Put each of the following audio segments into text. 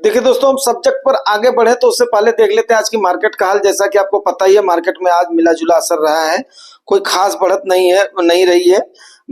देखिए दोस्तों, हम सब्जेक्ट पर आगे बढ़े तो उससे पहले देख लेते हैं आज की मार्केट का हाल। जैसा कि आपको पता ही है, मार्केट में आज मिला जुला असर रहा है, कोई खास बढ़त नहीं रही है।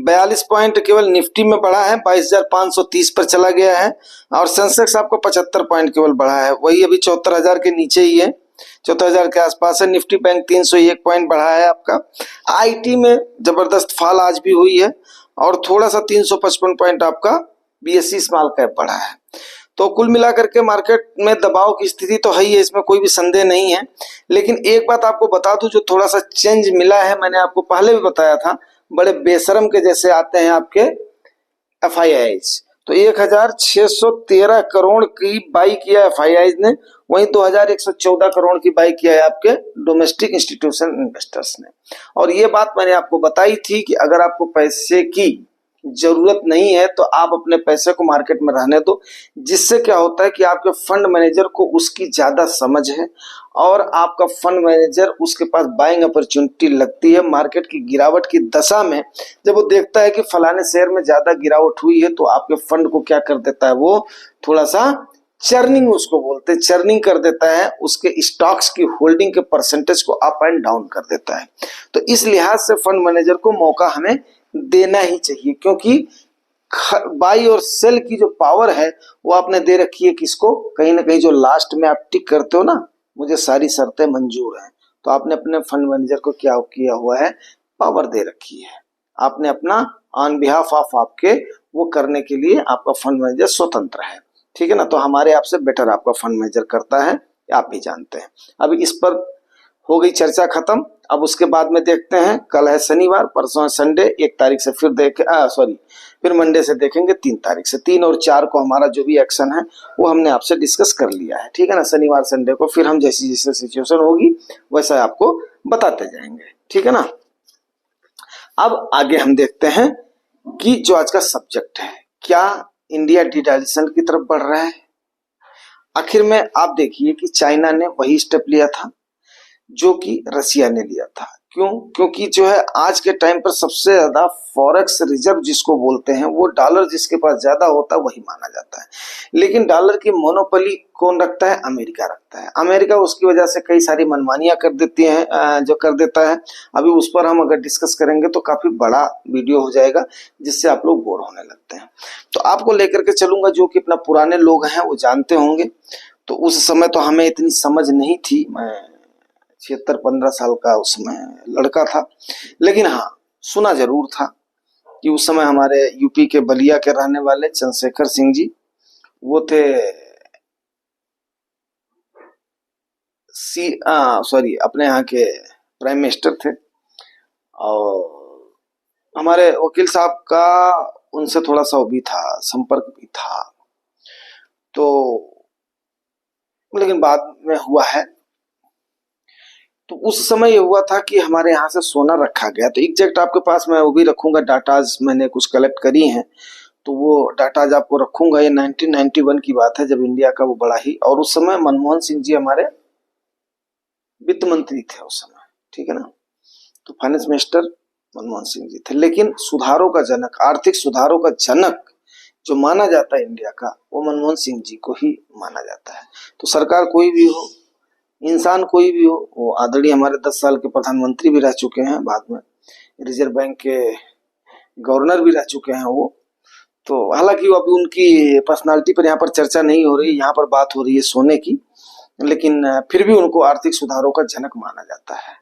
42 पॉइंट केवल निफ्टी में बढ़ा है, 22,530 पर चला गया है। और सेंसेक्स आपको 75 पॉइंट केवल बढ़ा है, वही अभी 74,000 के नीचे ही है, 74,000 के आसपास है। निफ्टी बैंक 301 पॉइंट बढ़ा है आपका। आईटी में जबरदस्त फॉल आज भी हुई है, और थोड़ा सा 355 पॉइंट आपका बीएससी स्मॉल कैप बढ़ा है। तो कुल मिलाकर के मार्केट में दबाव की स्थिति तो है ही है, इसमें कोई भी संदेह नहीं है। लेकिन एक बात आपको बता दूं, जो थोड़ा सा चेंज मिला है, मैंने आपको पहले भी बताया था, बड़े बेशरम के जैसे आते हैं आपके एफआईआईज। तो 1,613 करोड़ की बाई किया एफआईआईज ने, वहीं 2,114 करोड़ की बाई किया है आपके डोमेस्टिक इंस्टीट्यूशन इन्वेस्टर्स ने। और ये बात मैंने आपको बताई थी कि अगर आपको पैसे की जरूरत नहीं है तो आप अपने पैसे को मार्केट में रहने दो। जिससे क्या होता है कि आपके फंड मैनेजर को उसकी ज्यादा समझ है, और आपका फंड मैनेजर उसके पास बाइंग अपॉर्चुनिटी लगती है मार्केट की गिरावट की दशा में। जब वो देखता है कि फलाने शेयर में ज्यादा गिरावट हुई है, तो आपके फंड को क्या कर देता है, वो थोड़ा सा चर्निंग, उसको बोलते हैं चर्निंग, कर देता है। उसके स्टॉक्स की होल्डिंग के परसेंटेज को अप एंड डाउन कर देता है। तो इस लिहाज से फंड मैनेजर को मौका हमें देना ही चाहिए, क्योंकि बाई और सेल की जो पावर है वो आपने दे रखी है किसको, कहीं ना कहीं जो लास्ट में आप टिक करते हो ना, मुझे सारी शर्तें मंजूर हैं, तो आपने अपने फंड मैनेजर को क्या किया हुआ है, पावर दे रखी है। आपने अपना ऑन बिहाफ ऑफ आपके वो करने के लिए आपका फंड मैनेजर स्वतंत्र है, ठीक है ना। तो हमारे आपसे बेटर आपका फंड मैनेजर करता है, आप भी जानते हैं। अभी इस पर हो गई चर्चा खत्म। अब उसके बाद में देखते हैं, कल है शनिवार, परसों है संडे, 1 तारीख से फिर मंडे से देखेंगे 3 तारीख से। 3 और 4 को हमारा जो भी एक्शन है वो हमने आपसे डिस्कस कर लिया है, ठीक है ना। शनिवार संडे को फिर हम जैसी जैसे सिचुएशन होगी वैसा आपको बताते जाएंगे, ठीक है ना। अब आगे हम देखते हैं कि जो आज का सब्जेक्ट है, क्या इंडिया डिडाइजेशन की तरफ बढ़ रहा है। आखिर में आप देखिए कि चाइना ने वही स्टेप लिया था जो कि रसिया ने लिया था। क्यों? क्योंकि जो है आज के टाइम पर सबसे ज्यादा फॉरेक्स रिजर्व जिसको बोलते हैं, वो डॉलर जिसके पास ज्यादा होता है वही माना जाता है। लेकिन डॉलर की मोनोपोली कौन रखता है? अमेरिका रखता है। अमेरिका उसकी वजह से कई सारी मनमानियां कर देती है, जो कर देता है। अभी उस पर हम अगर डिस्कस करेंगे तो काफी बड़ा वीडियो हो जाएगा, जिससे आप लोग बोर होने लगते हैं। तो आपको लेकर के चलूंगा, जो कि अपना पुराने लोग हैं वो जानते होंगे। तो उस समय तो हमें इतनी समझ नहीं थी, मैं 76-15 साल का उसमें लड़का था, लेकिन हाँ सुना जरूर था कि उस समय हमारे यूपी के बलिया के रहने वाले चंद्रशेखर सिंह जी, वो थे अपने यहाँ के प्राइम मिनिस्टर थे। और हमारे वकील साहब का उनसे थोड़ा सा वो भी था, संपर्क भी था। तो लेकिन बाद में हुआ है। तो उस समय ये हुआ था कि हमारे यहाँ से सोना रखा गया। तो एग्जैक्ट आपके पास मैं वो भी रखूंगा, डाटाज मैंने कुछ कलेक्ट करी हैं, तो वो डाटाज आपको रखूंगा। ये 1991 की बात है, जब इंडिया का वो बड़ा ही, और उस समय मनमोहन सिंह जी हमारे वित्त मंत्री थे उस समय, ठीक है ना। तो फाइनेंस मिनिस्टर मनमोहन सिंह जी थे। लेकिन सुधारों का जनक, आर्थिक सुधारों का जनक जो माना जाता है इंडिया का, वो मनमोहन सिंह जी को ही माना जाता है। तो सरकार कोई भी हो, इंसान कोई भी हो, वो आदरणीय हमारे 10 साल के प्रधानमंत्री भी रह चुके हैं, बाद में रिजर्व बैंक के गवर्नर भी रह चुके हैं वो। तो हालांकि वो अभी उनकी पर्सनालिटी पर यहाँ पर चर्चा नहीं हो रही, यहाँ पर बात हो रही है सोने की, लेकिन फिर भी उनको आर्थिक सुधारों का जनक माना जाता है।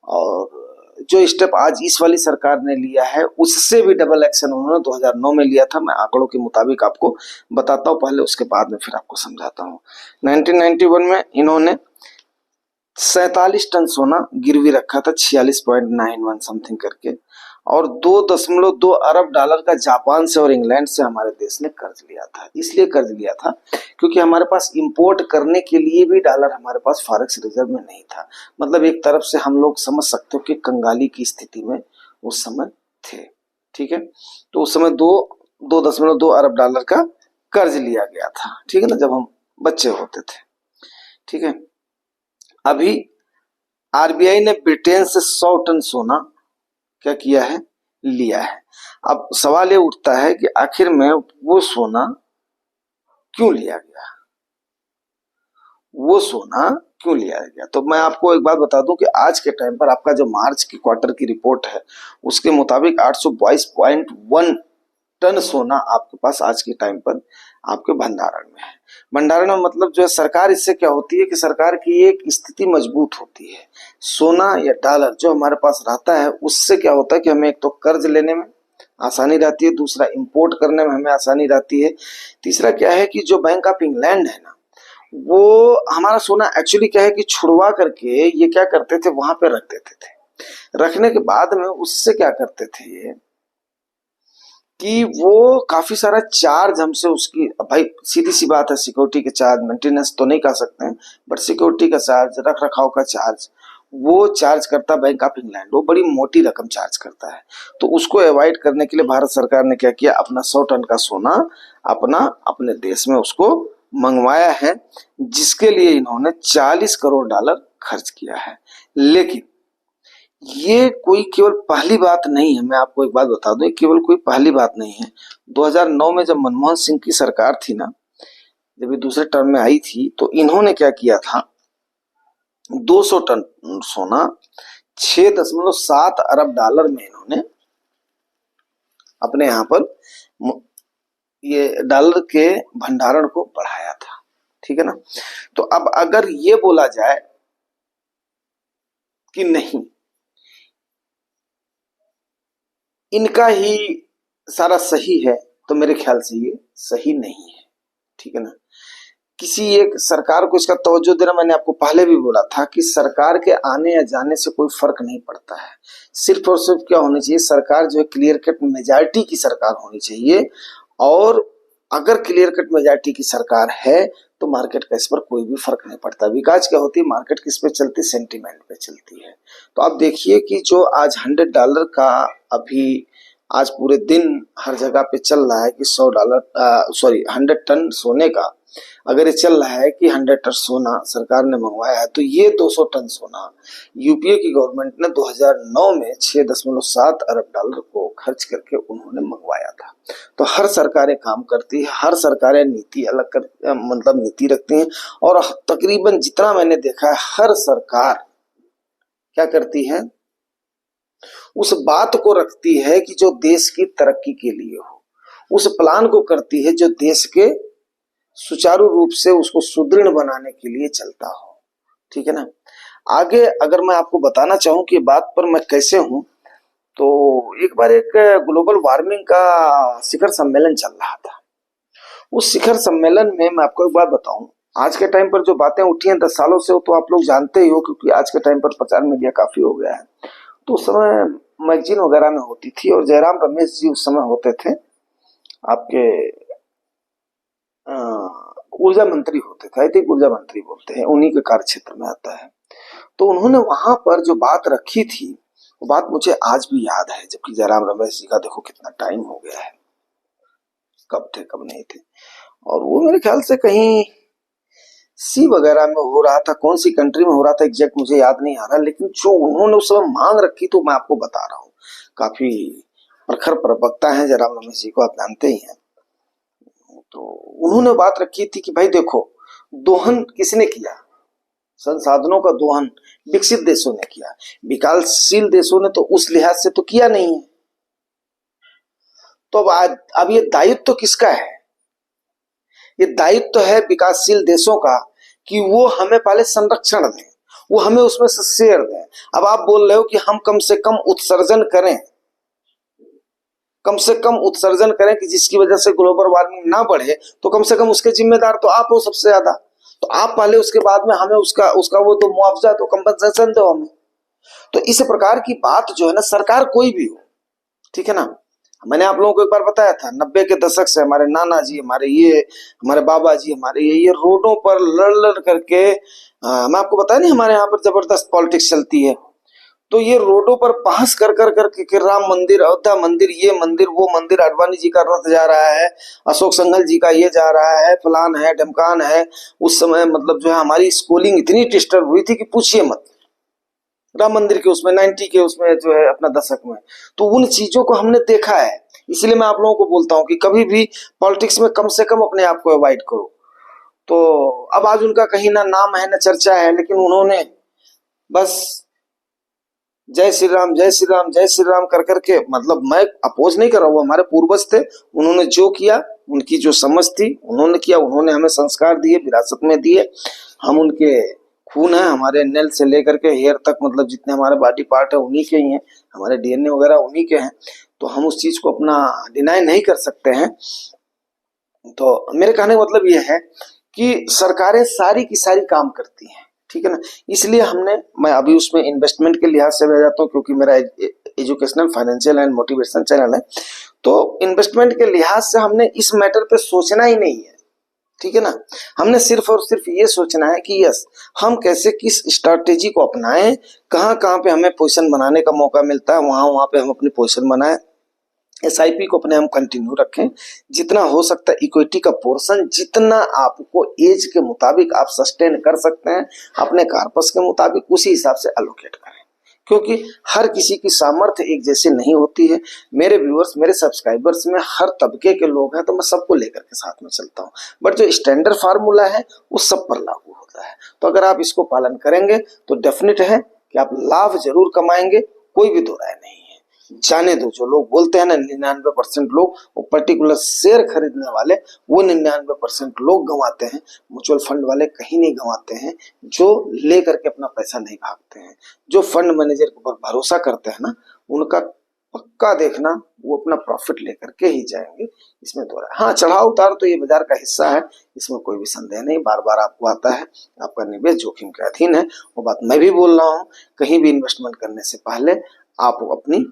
और जो स्टेप आज इस वाली सरकार ने लिया है, उससे भी डबल एक्शन उन्होंने 2009 में लिया था। मैं आंकड़ों के मुताबिक आपको बताता हूँ पहले, उसके बाद में फिर आपको समझाता हूँ। 1991 में इन्होंने 47 टन सोना गिरवी रखा था, 46.91 समथिंग करके, और $2.2 अरब का जापान से और इंग्लैंड से हमारे देश ने कर्ज लिया था। इसलिए कर्ज लिया था क्योंकि हमारे पास इंपोर्ट करने के लिए भी डॉलर हमारे पास फॉरेक्स रिजर्व में नहीं था। मतलब एक तरफ से हम लोग समझ सकते हो कि कंगाली की स्थिति में उस समय थे, ठीक है। तो उस समय 2.2 अरब डॉलर का कर्ज लिया गया था, ठीक है ना, जब हम बच्चे होते थे, ठीक है। अभी आरबीआई ने ब्रिटेन से 100 टन सोना क्या किया है, लिया है। अब सवाल ये उठता है कि आखिर में वो सोना क्यों लिया गया, वो सोना क्यों लिया गया। तो मैं आपको एक बात बता दूं कि आज के टाइम पर आपका जो मार्च की क्वार्टर की रिपोर्ट है उसके मुताबिक 822.1 टन सोना आपके पास आज के टाइम पर आपके भंडारण में है। भंडारण में मतलब जो है सरकार, इससे क्या होती है कि सरकार की एक स्थिति मजबूत होती है। सोना या डॉलर जो हमारे पास रहता है उससे क्या होता है कि हमें एक तो कर्ज लेने में आसानी रहती है, दूसरा इंपोर्ट करने में हमें आसानी रहती है, तीसरा क्या है कि जो बैंक ऑफ इंग्लैंड है ना, वो हमारा सोना एक्चुअली क्या है कि छुड़वा करके ये क्या करते थे, वहां पे रख देते थे। रखने के बाद में उससे क्या करते थे ये कि वो काफी सारा चार्ज हमसे, उसकी भाई सीधी सी बात है, सिक्योरिटी के चार्ज, मेंटेनेंस तो नहीं कह सकते हैं, बट सिक्योरिटी का चार्ज, रख रखाव का चार्ज, वो चार्ज करता बैंक ऑफ इंग्लैंड, वो बड़ी मोटी रकम चार्ज करता है। तो उसको अवॉइड करने के लिए भारत सरकार ने क्या किया, अपना 100 टन का सोना अपने देश में उसको मंगवाया है, जिसके लिए इन्होंने $40 करोड़ खर्च किया है। लेकिन ये कोई केवल पहली बात नहीं है, मैं आपको एक बात बता दूं, केवल कोई पहली बात नहीं है। 2009 में जब मनमोहन सिंह की सरकार थी ना, जब ये दूसरे टर्म में आई थी, तो इन्होंने क्या किया था, 200 टन सोना $6.7 अरब में इन्होंने अपने यहाँ पर ये डॉलर के भंडारण को बढ़ाया था। ठीक है ना। तो अब अगर ये बोला जाए कि नहीं, इनका ही सारा सही है, तो मेरे ख्याल से ये सही नहीं है। ठीक है ना। किसी एक सरकार को इसका तवज्जो देना, मैंने आपको पहले भी बोला था कि सरकार के आने या जाने से कोई फर्क नहीं पड़ता है। सिर्फ और सिर्फ क्या होनी चाहिए, सरकार जो है क्लियर कट मेजॉरिटी की सरकार होनी चाहिए। और अगर क्लियर कट मेजॉरिटी की सरकार है तो मार्केट का इस पर कोई भी फर्क नहीं पड़ता। विकास क्या होती है, मार्केट किस पे चलती है, सेंटीमेंट पे चलती है। तो आप देखिए कि जो आज $100 का अभी आज पूरे दिन हर जगह पे चल रहा है कि $100 टन सोने का, अगर ये चल रहा है कि 100 टन सोना सरकार ने मंगवाया है, तो ये 200 टन सोना यूपीए की गवर्नमेंट ने 2009 में $6.7 अरब को खर्च करके उन्होंने मंगवाया था। तो हर सरकारें काम करती है, हर सरकारें नीति अलग कर मतलब नीति रखती हैं, और तकरीबन जितना मैंने देखा है हर सरकार क्या करती है, उस बात को रखती है कि जो देश की तरक्की के लिए हो, उस प्लान को करती है जो देश के सुचारू रूप से उसको सुदृढ़ बनाने के लिए चलता हो। ठीक है ना। आगे अगर मैं आपको बताना चाहूं कि बात पर मैं कैसे हूं, तो एक बार एक ग्लोबल वार्मिंग का शिखर सम्मेलन चल रहा था। उस शिखर सम्मेलन में मैं आपको एक बात बताऊं, आज के टाइम पर जो बातें उठी हैं 10 सालों से, वो तो आप लोग जानते ही हो, क्योंकि आज के टाइम पर प्रचार मीडिया काफी हो गया है। तो उस समय मैगजीन वगैरह में होती थी, और जयराम रमेश जी उस समय होते थे आपके ऊर्जा मंत्री होते थे, आई थिंक ऊर्जा मंत्री बोलते हैं, उन्हीं के कार्य क्षेत्र में आता है। तो उन्होंने वहां पर जो बात रखी थी, वो बात मुझे आज भी याद है, जबकि जयराम रमेश जी का देखो कितना टाइम हो गया है, कब थे कब नहीं थे। और वो मेरे ख्याल से कहीं सी वगैरह में हो रहा था, कौन सी कंट्री में हो रहा था एग्जैक्ट मुझे याद नहीं आ रहा, लेकिन जो उन्होंने उस समय मांग रखी तो मैं आपको बता रहा हूँ। काफी प्रखर प्रवक्ता है जयराम रमेश जी को, आप जानते ही हैं। तो उन्होंने बात रखी थी कि भाई देखो, दोहन किसने किया, संसाधनों का दोहन विकसित देशों ने किया, विकासशील देशों ने तो उस लिहाज से तो किया नहीं है। तो अब ये दायित्व तो किसका है, ये दायित्व तो है विकासशील देशों का कि वो हमें पहले संरक्षण दें, वो हमें उसमें से शेयर दें। अब आप बोल रहे हो कि हम कम से कम उत्सर्जन करें, कम से कम उत्सर्जन करें कि जिसकी वजह से ग्लोबल वार्मिंग ना बढ़े, तो कम से कम उसके जिम्मेदार तो आप हो सबसे ज्यादा। तो आप पहले, उसके बाद में हमें उसका वो तो मुआवजा, तो कंपनसेशन दो हमें। तो इस प्रकार की बात जो है ना, सरकार कोई भी हो, ठीक है ना। मैंने आप लोगों को एक बार बताया था, 90 के दशक से हमारे नाना जी, हमारे बाबा जी, हमारे ये रोडों पर लड़ लड़ करके, मैं आपको बताया नहीं, हमारे यहाँ पर जबरदस्त पॉलिटिक्स चलती है। तो ये रोडों पर बहस कर कर करके कि राम मंदिर, अयोध्या मंदिर, ये मंदिर, वो मंदिर, आडवाणी जी का रथ जा रहा है, अशोक सिंघल जी का ये जा रहा है, फलान है, ढमकान है। उस समय मतलब जो है हमारी स्कूलिंग इतनी डिस्टर्ब हुई थी कि पूछिए मत, राम मंदिर के उसमें 90 के उसमें जो है अपना दशक में। तो उन चीजों को हमने देखा है, इसलिए मैं आप लोगों को बोलता हूँ कि कभी भी पॉलिटिक्स में कम से कम अपने आप को अवॉइड करो। तो अब आज उनका कहीं ना नाम है ना चर्चा है, लेकिन उन्होंने बस जय श्री राम जय श्री राम जय श्री राम कर करके, मतलब मैं अपोज नहीं कर रहा हूँ, हमारे पूर्वज थे, उन्होंने जो किया, उनकी जो समझ थी उन्होंने किया, उन्होंने हमें संस्कार दिए, विरासत में दिए, हम उनके खून है, हमारे नेल से लेकर के हेयर तक, मतलब जितने हमारे बॉडी पार्ट है उन्हीं के ही हैं, हमारे डीएनए वगैरह उन्हीं के हैं, तो हम उस चीज को अपना डिनाई नहीं कर सकते हैं। तो मेरे कहने का मतलब यह है कि सरकारें सारी की सारी काम करती हैं, ठीक है ना, इसलिए मैं अभी उसमें इन्वेस्टमेंट के लिहाज से रह जाता हूँ, क्योंकि मेरा educational, financial and motivation channel है, तो इन्वेस्टमेंट के लिहाज से हमने इस मैटर पे सोचना ही नहीं है, ठीक है ना। हमने सिर्फ और सिर्फ ये सोचना है कि यस, हम कैसे किस स्ट्रैटेजी को अपनाएं, कहाँ कहाँ पे हमें पोजीशन बनाने का मौका मिलता है, वहां वहां पे हम अपनी पोजीशन बनाएं, एसआईपी को अपने हम कंटिन्यू रखें, जितना हो सकता है इक्विटी का पोर्शन जितना आपको एज के मुताबिक आप सस्टेन कर सकते हैं, अपने कार्पस के मुताबिक उसी हिसाब से एलोकेट करें, क्योंकि हर किसी की सामर्थ्य एक जैसी नहीं होती है। मेरे व्यूअर्स, मेरे सब्सक्राइबर्स में हर तबके के लोग हैं, तो मैं सबको लेकर के साथ में चलता हूँ, बट जो स्टैंडर्ड फार्मूला है वो सब पर लागू होता है। तो अगर आप इसको पालन करेंगे तो डेफिनेट है कि आप लाभ जरूर कमाएंगे, कोई भी दो राय नहीं है। जाने दो, जो लोग बोलते हैं ना 99% लोग, वो पर्टिकुलर शेयर खरीदने वाले, वो 99% लोग गंवाते हैं, म्यूचुअल फंड वाले कहीं नहीं गंवाते हैं, जो लेकर के अपना पैसा नहीं भागते हैं। जो फंड मैनेजर के ऊपर भरोसा करते हैं ना, उनका पक्का देखना वो अपना प्रॉफिट लेकर के ही जाएंगे, इसमें दो राय। हाँ, चढ़ाव उतार तो ये बाजार का हिस्सा है, इसमें कोई भी संदेह नहीं, बार बार आपको आता है, आपका निवेश जोखिम के अधीन है, वो बात मैं भी बोल रहा हूँ। कहीं भी इन्वेस्टमेंट करने से पहले आप अपनी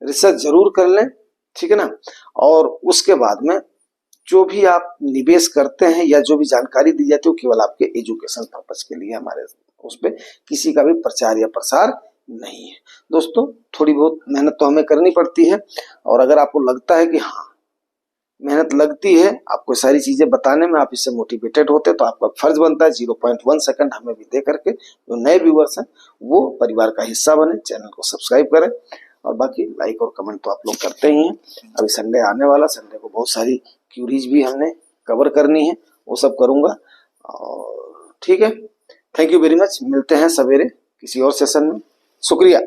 रिसर्च जरूर कर लें, ठीक है ना, और उसके बाद में जो भी आप निवेश करते हैं या जो भी जानकारी दी जाती है वो केवल आपके एजुकेशन पर्पस के लिए, हमारे उस पर किसी का भी प्रचार या प्रसार नहीं है। दोस्तों, थोड़ी बहुत मेहनत तो हमें करनी पड़ती है, और अगर आपको लगता है कि हाँ मेहनत लगती है आपको सारी चीजें बताने में, आप इससे मोटिवेटेड होते, तो आपका फर्ज बनता है 0.1 सेकंड हमें भी दे करके, जो नए व्यूअर्स हैं वो परिवार का हिस्सा बने, चैनल को सब्सक्राइब करें, और बाकी लाइक और कमेंट तो आप लोग करते ही हैं। अभी संडे आने वाला, संडे को बहुत सारी क्यूरीज भी हमने कवर करनी है, वो सब करूंगा, और ठीक है, थैंक यू वेरी मच। मिलते हैं सवेरे किसी और सेशन में, शुक्रिया।